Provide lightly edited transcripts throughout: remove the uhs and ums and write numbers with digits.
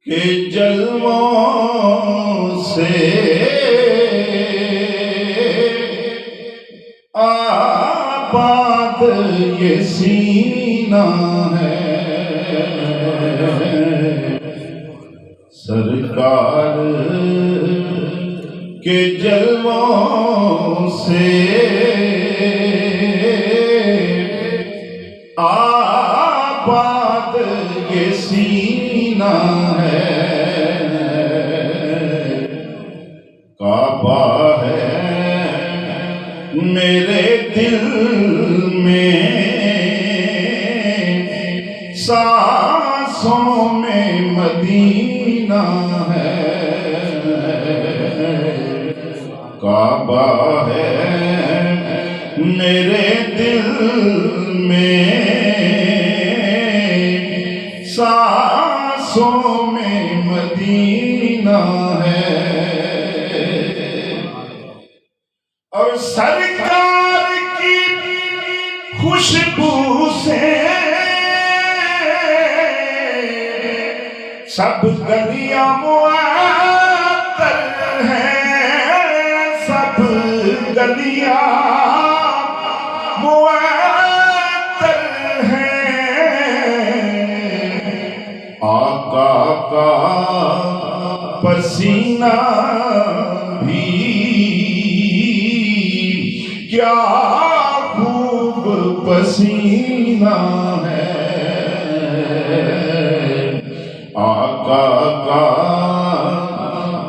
کے جلووں سے آباد یہ سینہ ہے، سرکار کے جلووں سے آباد یہ سینہ ہے، کعبہ ہے میرے دل میں، سانسوں میں مدینہ ہے، کعبہ ہے میرے دل میں، سانسوں میں مدینہ ہے، اور سرکار کی خوشبو سے سب گلیاں معطر ہیں، سب گلیاں معطر ہیں، آقا کا پسینہ بھی کیا خوب پسینہ ہے، آقا کا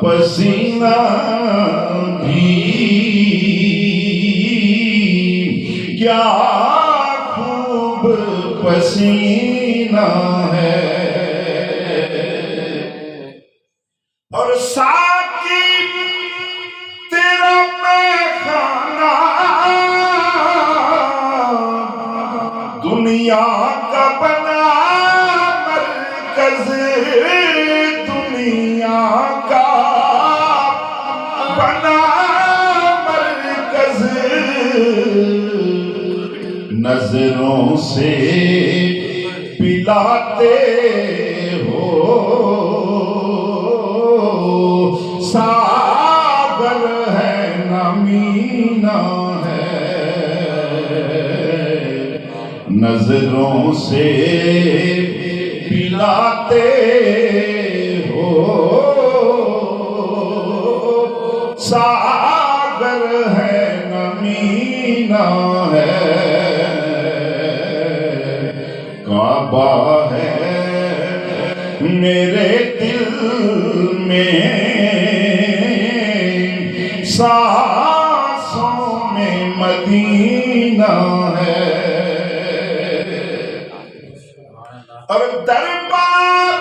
پسینہ بھی کیا خوب پسینہ ہے، اور ساقی تیرا میخانہ دنیا کا بنا مرکز، دنیا کا بنا مرکز، نظروں سے پلاتے ہو، ساغر ہے نہ مینا ہے، نظروں سے پلاتے ہو، ساغر ہے نہ مینا ہے، کعبہ ہے میرے دل میں، سانسوں میں مدینہ ہے، اور دربار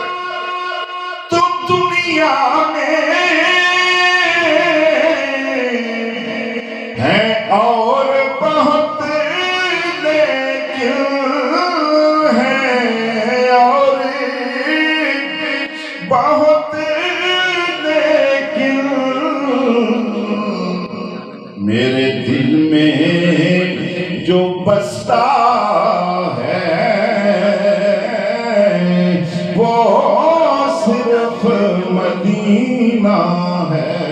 تو دنیا میں ہے اور بہت، لیکن ہے اور بہت، لیکن میرے دل میں جو بستا ہے وہ صرف مدینہ ہے،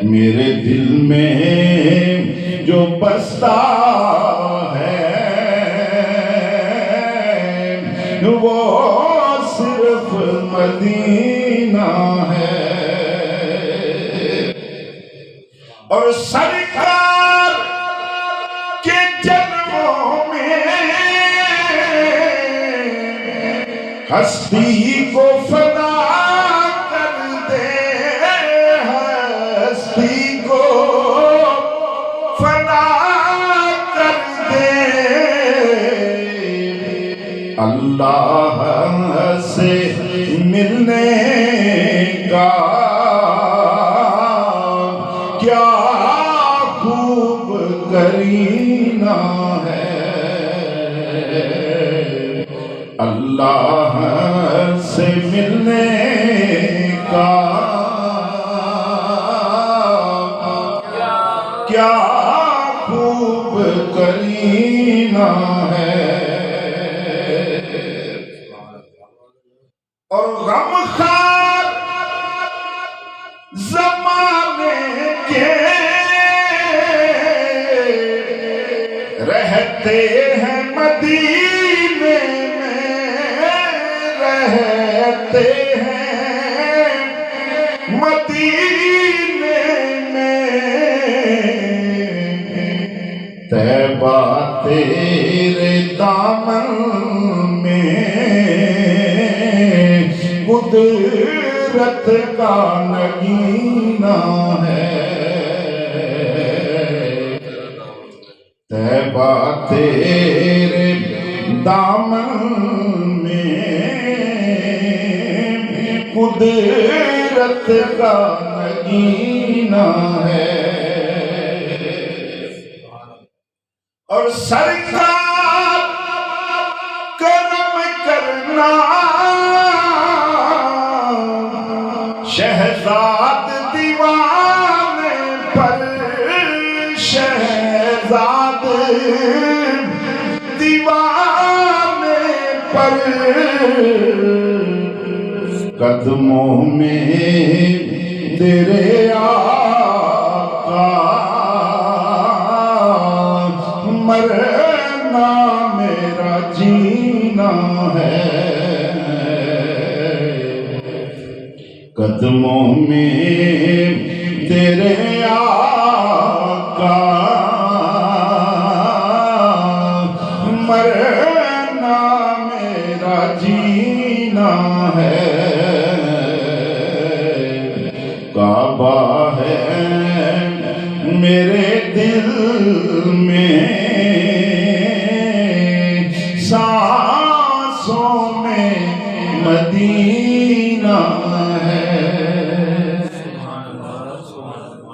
میرے دل میں جو بستا ہے وہ صرف مدینہ ہے، اور سرکار کے جنموں میں ہستی کو فنا کر دے، ہستی کو فنا کر دے، اللہ سے ملنے کا کیا خوب کرینہ ہے، اللہ سے ملنے کا کیا خوب کرینہ ہے، تیرے دامن میں قدرت کا نگینہ ہے طیبہ تیرے دامن میں قدرت کا نگینہ ہے اور سرکار کرم کرنا شہزاد دیوانے پر شہزاد دیوانے پر قدموں میں تیرے آقا مرنا میرا جینا ہے قدموں میں تیرے آقا مرنا میرا جینا ہے کعبہ ہے میرے دل میں سانسوں میں مدینہ